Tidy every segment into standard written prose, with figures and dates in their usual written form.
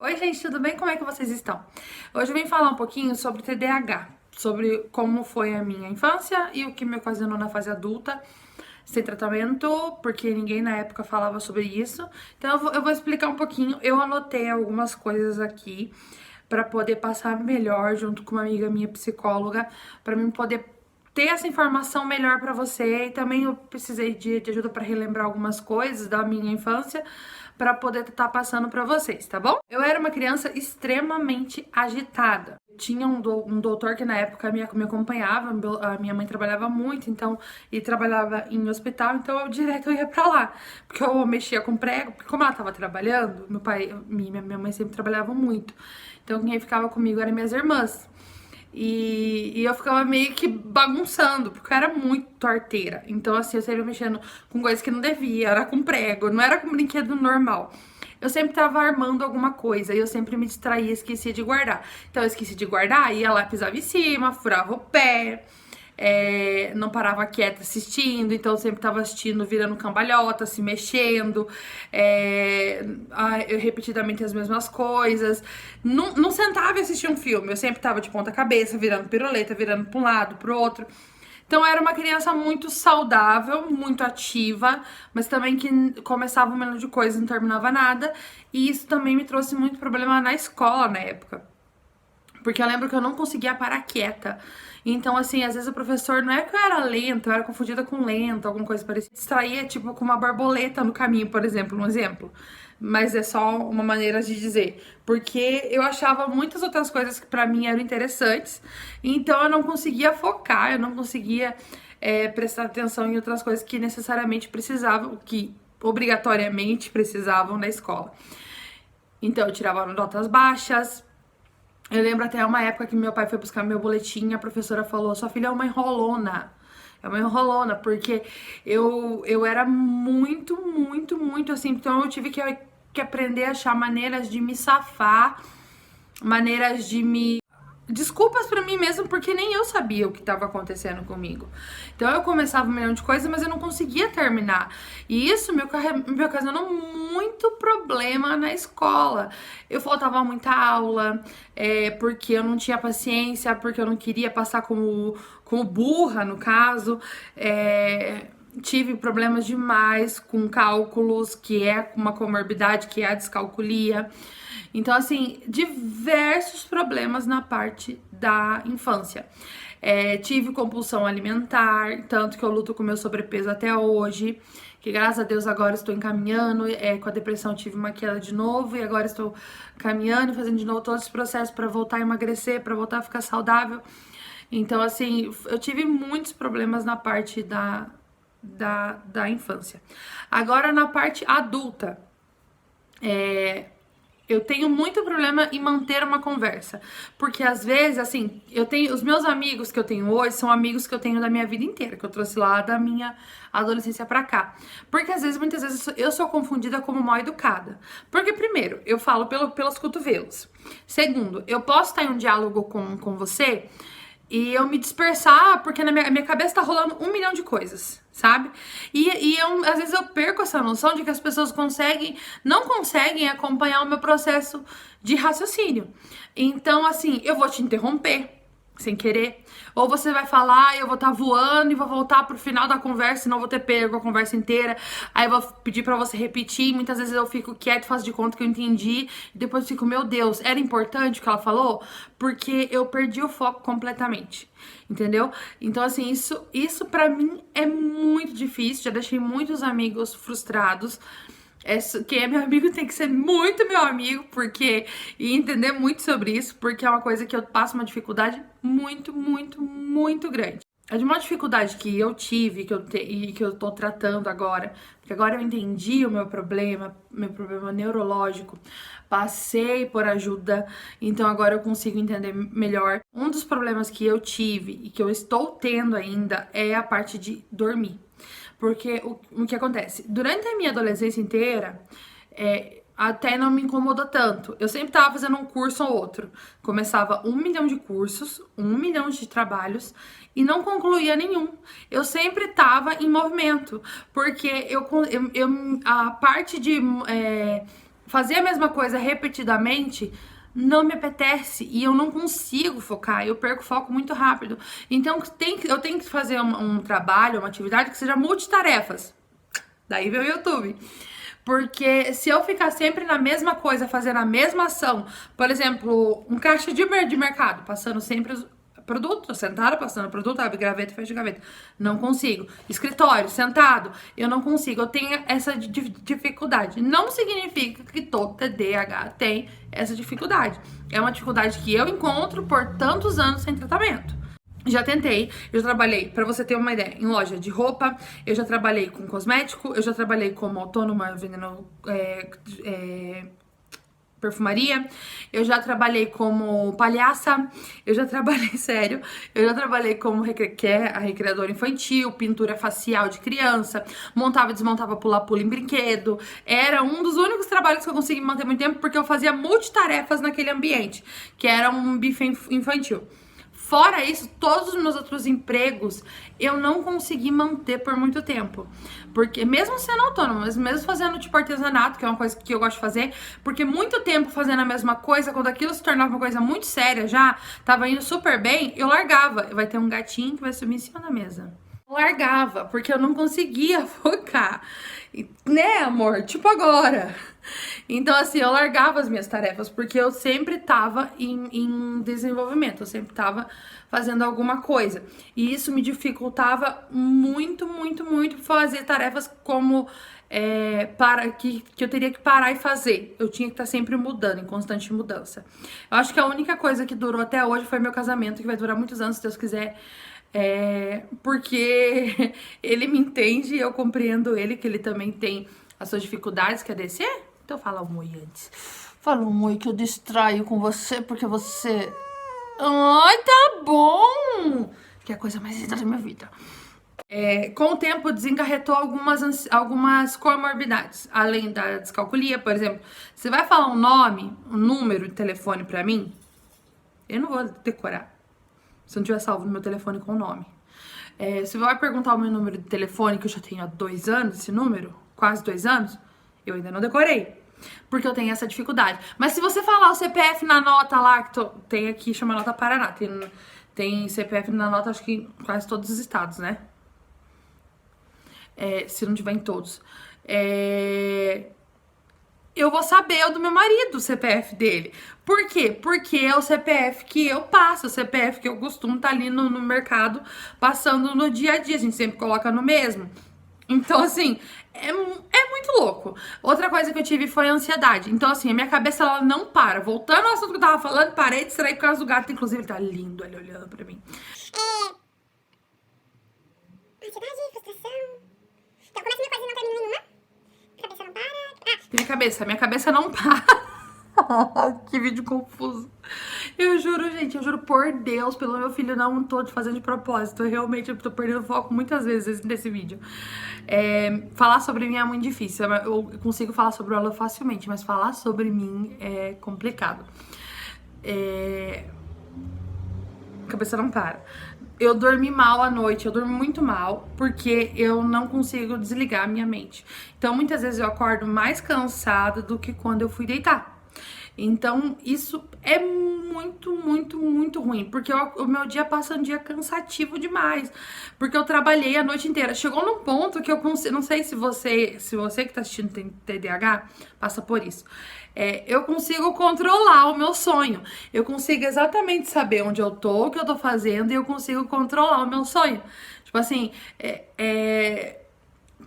Oi, gente, tudo bem? Como é que vocês estão? Hoje eu vim falar um pouquinho sobre TDAH, sobre como foi a minha infância e o que me ocasionou na fase adulta, sem tratamento, porque ninguém na época falava sobre isso. Então eu vou explicar um pouquinho. Eu anotei algumas coisas aqui para poder passar melhor junto com uma amiga minha psicóloga, para mim poder ter essa informação melhor para você. E também eu precisei de ajuda para relembrar algumas coisas da minha infância para poder estar passando para vocês, tá bom? Eu era uma criança extremamente agitada. Tinha um doutor que na época me acompanhava, a minha mãe trabalhava muito, então, e trabalhava em hospital, então eu direto ia pra lá, porque eu mexia com prego, porque como ela tava trabalhando, meu pai, minha mãe sempre trabalhava muito, então quem ficava comigo eram minhas irmãs. E eu ficava meio que bagunçando, porque eu era muito arteira. Então, assim, eu sempre mexendo com coisas que não devia, era com prego, não era com brinquedo normal. Eu sempre tava armando alguma coisa e eu sempre me distraía e esquecia de guardar. Então, eu esqueci de guardar, ia lá, pisava em cima, furava o pé. Não parava quieta assistindo, então eu sempre tava assistindo, virando cambalhota, se mexendo, eu repetidamente as mesmas coisas. Não sentava e assistia um filme, eu sempre tava de ponta cabeça, virando piruleta, virando pra um lado, pro outro. Então eu era uma criança muito saudável, muito ativa, mas também que começava um milhão de coisas e não terminava nada. E isso também me trouxe muito problema na escola na época. Porque eu lembro que eu não conseguia parar quieta. Então, assim, às vezes o professor, não é que eu era lenta, eu era confundida com lento, alguma coisa parecida. Distraía, tipo, com uma borboleta no caminho, por exemplo, um exemplo. Mas é só uma maneira de dizer. Porque eu achava muitas outras coisas que pra mim eram interessantes. Então, eu não conseguia focar, eu não conseguia prestar atenção em outras coisas que necessariamente precisavam, que obrigatoriamente precisavam na escola. Então, eu tirava notas baixas. Eu lembro até uma época que meu pai foi buscar meu boletim, a professora falou: sua filha é uma enrolona. É uma enrolona, porque eu era muito assim. Então eu tive que aprender a achar maneiras de me safar, maneiras de me desculpas pra mim mesmo, porque nem eu sabia o que estava acontecendo comigo. Então eu começava um milhão de coisas, mas eu não conseguia terminar. E isso me ocasionou muito problema na escola. Eu faltava muita aula, porque eu não tinha paciência, porque eu não queria passar como burra, no caso. Tive problemas demais com cálculos, que é uma comorbidade, que é a descalculia. Então, assim, diversos problemas na parte da infância. Tive compulsão alimentar, tanto que eu luto com meu sobrepeso até hoje, que graças a Deus agora estou encaminhando, com a depressão tive uma queda de novo e agora estou caminhando e fazendo de novo todos os processos para voltar a emagrecer, para voltar a ficar saudável. Então, assim, eu tive muitos problemas na parte da infância. Agora, na parte adulta, eu tenho muito problema em manter uma conversa. Porque às vezes, assim, eu tenho. Os meus amigos que eu tenho hoje são amigos que eu tenho da minha vida inteira, que eu trouxe lá da minha adolescência pra cá. Porque às vezes, muitas vezes, eu sou confundida como mal educada. Porque, primeiro, eu falo pelos cotovelos. Segundo, eu posso estar em um diálogo com você e eu me dispersar, porque na minha cabeça tá rolando um milhão de coisas, sabe? Às vezes eu perco essa noção de que as pessoas não conseguem acompanhar o meu processo de raciocínio. Então, assim, eu vou te interromper sem querer, ou você vai falar e eu vou estar voando e vou voltar pro final da conversa, senão eu vou ter pego a conversa inteira, aí eu vou pedir pra você repetir, muitas vezes eu fico quieto, faço de conta que eu entendi, e depois eu fico, meu Deus, era importante o que ela falou? Porque eu perdi o foco completamente, entendeu? Então, assim, isso pra mim é muito difícil, já deixei muitos amigos frustrados. Quem é meu amigo tem que ser muito meu amigo, porque e entender muito sobre isso, porque é uma coisa que eu passo uma dificuldade muito grande. É de uma dificuldade que eu tive, e que eu tô tratando agora, porque agora eu entendi o meu problema neurológico, passei por ajuda, então agora eu consigo entender melhor. Um dos problemas que eu tive e que eu estou tendo ainda é a parte de dormir. Porque o que acontece? Durante a minha adolescência inteira, até não me incomodou tanto. Eu sempre tava fazendo um curso ou outro. Começava 1 milhão de cursos, 1 milhão de trabalhos e não concluía nenhum. Eu sempre tava em movimento, porque a parte de fazer a mesma coisa repetidamente não me apetece e eu não consigo focar, eu perco o foco muito rápido. Então eu tenho que fazer um trabalho, uma atividade que seja multitarefas. Daí veio o YouTube. Porque se eu ficar sempre na mesma coisa, fazendo a mesma ação, por exemplo, um caixa de mercado, passando sempre os produtos, sentada, passando produto, abre gaveta, fecha gaveta. Não consigo. Escritório, sentado, eu não consigo. Eu tenho essa dificuldade. Não significa que todo TDAH tem essa dificuldade. É uma dificuldade que eu encontro por tantos anos sem tratamento. Já tentei, eu já trabalhei, pra você ter uma ideia, em loja de roupa, eu já trabalhei com cosmético, eu já trabalhei como autônoma vendendo perfumaria, eu já trabalhei como palhaça, eu já trabalhei, sério, eu já trabalhei como a recreadora infantil, pintura facial de criança, montava e desmontava pula-pula em brinquedo, era um dos únicos trabalhos que eu consegui manter muito tempo, porque eu fazia multitarefas naquele ambiente, que era um buffet infantil. Fora isso, todos os meus outros empregos eu não consegui manter por muito tempo. Porque mesmo sendo autônoma, mesmo fazendo tipo artesanato, que é uma coisa que eu gosto de fazer, porque muito tempo fazendo a mesma coisa, quando aquilo se tornava uma coisa muito séria já, tava indo super bem, eu largava. Vai ter um gatinho que vai subir em cima da mesa. Eu largava, porque eu não conseguia focar. Né, amor? Tipo agora. Então, assim, eu largava as minhas tarefas, porque eu sempre tava em desenvolvimento, eu sempre tava fazendo alguma coisa. E isso me dificultava muito, muito, muito fazer tarefas como que eu teria que parar e fazer. Eu tinha que estar sempre mudando, em constante mudança. Eu acho que a única coisa que durou até hoje foi meu casamento, que vai durar muitos anos, se Deus quiser. Porque ele me entende e eu compreendo ele, que ele também tem as suas dificuldades. Quer descer? Então fala um oi antes. Fala um oi que eu distraio com você, porque você... Ai, tá bom! Que é a coisa mais linda da minha vida. Com o tempo, desencarretou algumas comorbidades. Além da descalculia, por exemplo. Você vai falar um nome, um número de telefone pra mim? Eu não vou decorar. Se não tiver salvo no meu telefone com o nome. Se você vai perguntar o meu número de telefone, que eu já tenho há 2 anos, esse número, quase 2 anos, eu ainda não decorei. Porque eu tenho essa dificuldade. Mas se você falar o CPF na nota lá, que tem aqui, chama Nota Paraná. Tem CPF na nota, acho que em quase todos os estados, né? Se não tiver em todos. Eu vou saber o do meu marido, o CPF dele. Por quê? Porque é o CPF que eu passo, o CPF que eu costumo estar ali no mercado, passando no dia a dia. A gente sempre coloca no mesmo. Então, assim, é muito louco. Outra coisa que eu tive foi a ansiedade. Então, assim, a minha cabeça, ela não para. Voltando ao assunto que eu tava falando, parei de distrair por causa do gato. Inclusive, ele tá lindo, ele olhando pra mim. Ansiedade, frustração. Então, começa minha coisa e não termina nenhuma. Cabeça não para. Minha cabeça não para. Que vídeo confuso. Eu juro, gente, eu juro por Deus, pelo meu filho, não tô fazendo de propósito. Eu tô perdendo foco muitas vezes nesse vídeo. Falar sobre mim é muito difícil. Eu consigo falar sobre ela facilmente, mas falar sobre mim é complicado. A cabeça não para. Eu dormi mal à noite, eu durmo muito mal, porque eu não consigo desligar a minha mente. Então, muitas vezes eu acordo mais cansada do que quando eu fui deitar. Então, isso é muito, muito, muito ruim, porque o meu dia passa um dia cansativo demais, porque eu trabalhei a noite inteira. Chegou num ponto que eu consigo, não sei se você que tá assistindo tem TDAH, passa por isso. Eu consigo controlar o meu sonho. Eu consigo exatamente saber onde eu tô, o que eu tô fazendo, e eu consigo controlar o meu sonho. Tipo assim,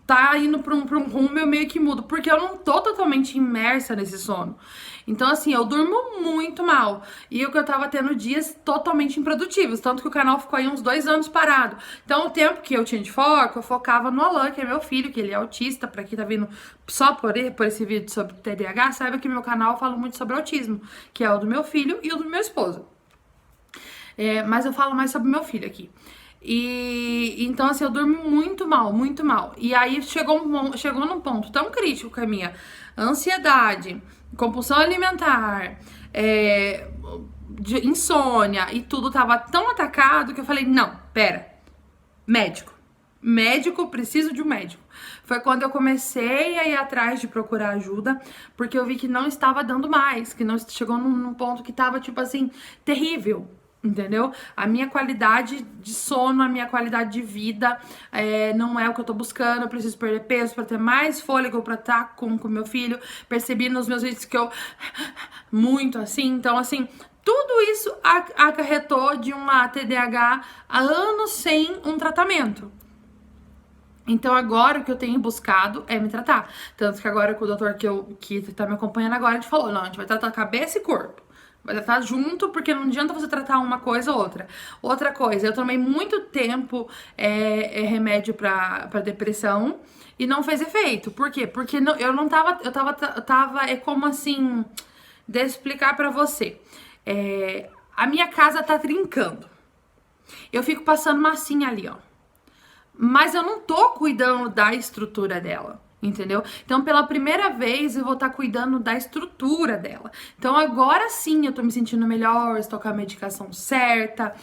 tá indo pra um rumo, eu meio que mudo, porque eu não tô totalmente imersa nesse sono. Então, assim, eu durmo muito mal. E eu tava tendo dias totalmente improdutivos. Tanto que o canal ficou aí uns 2 anos parado. Então, o tempo que eu tinha de foco, eu focava no Alan, que é meu filho, que ele é autista. Pra quem tá vindo só por esse vídeo sobre TDAH, saiba que no meu canal eu falo muito sobre autismo, que é o do meu filho e o do meu esposo. Mas eu falo mais sobre meu filho aqui. E então, assim, eu durmo muito mal, muito mal. E aí chegou num ponto tão crítico que a minha ansiedade, compulsão alimentar, de insônia e tudo tava tão atacado que eu falei, não, pera, médico. médico, preciso de um médico. Foi quando eu comecei a ir atrás de procurar ajuda, porque eu vi que não estava dando mais, que não chegou num ponto que estava, tipo assim, terrível. Entendeu? A minha qualidade de sono, a minha qualidade de vida não é o que eu tô buscando. Eu preciso perder peso pra ter mais fôlego pra estar com meu filho. Percebi nos meus vídeos que eu muito assim. Então, assim, tudo isso acarretou de uma TDAH há anos sem um tratamento. Então agora o que eu tenho buscado é me tratar. Tanto que agora com o doutor que tá me acompanhando agora, a gente falou, não, a gente vai tratar cabeça e corpo. Vai tratar junto, porque não adianta você tratar uma coisa ou outra. Outra coisa, eu tomei muito tempo remédio pra depressão e não fez efeito. Por quê? Porque eu não tava. É como assim. Deixa eu explicar pra você. A minha casa tá trincando. Eu fico passando massinha ali, ó. Mas eu não tô cuidando da estrutura dela. Entendeu? Então, pela primeira vez, eu vou estar cuidando da estrutura dela. Então, agora sim, eu tô me sentindo melhor, estou com a medicação certa,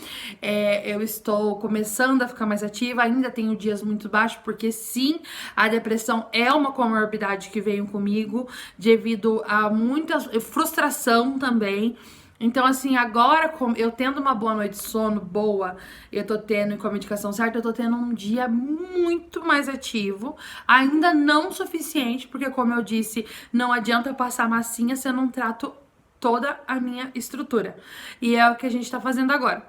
eu estou começando a ficar mais ativa, ainda tenho dias muito baixos, porque sim, a depressão é uma comorbidade que veio comigo, devido a muita frustração também. Então, assim, agora, eu tendo uma boa noite de sono boa, eu tô tendo, com a medicação certa, eu tô tendo um dia muito mais ativo. Ainda não suficiente, porque, como eu disse, não adianta eu passar massinha se eu não trato toda a minha estrutura. E é o que a gente tá fazendo agora.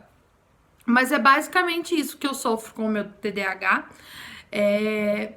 Mas é basicamente isso que eu sofro com o meu TDAH.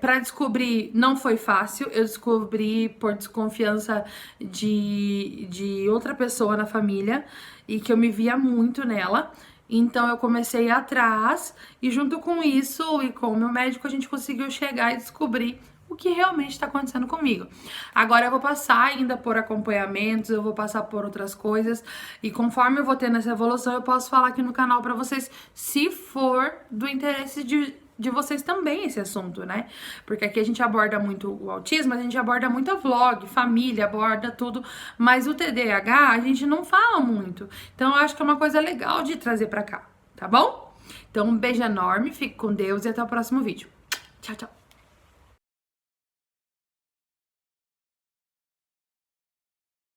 Para descobrir não foi fácil, eu descobri por desconfiança de outra pessoa na família e que eu me via muito nela. Então eu comecei atrás e junto com isso e com o meu médico a gente conseguiu chegar e descobrir o que realmente está acontecendo comigo. Agora eu vou passar ainda por acompanhamentos, eu vou passar por outras coisas e conforme eu vou tendo essa evolução eu posso falar aqui no canal para vocês, se for do interesse de vocês também esse assunto, né? Porque aqui a gente aborda muito o autismo, a gente aborda muito vlog, família, aborda tudo, mas o TDAH a gente não fala muito. Então eu acho que é uma coisa legal de trazer pra cá, tá bom? Então um beijo enorme, fique com Deus e até o próximo vídeo. Tchau, tchau.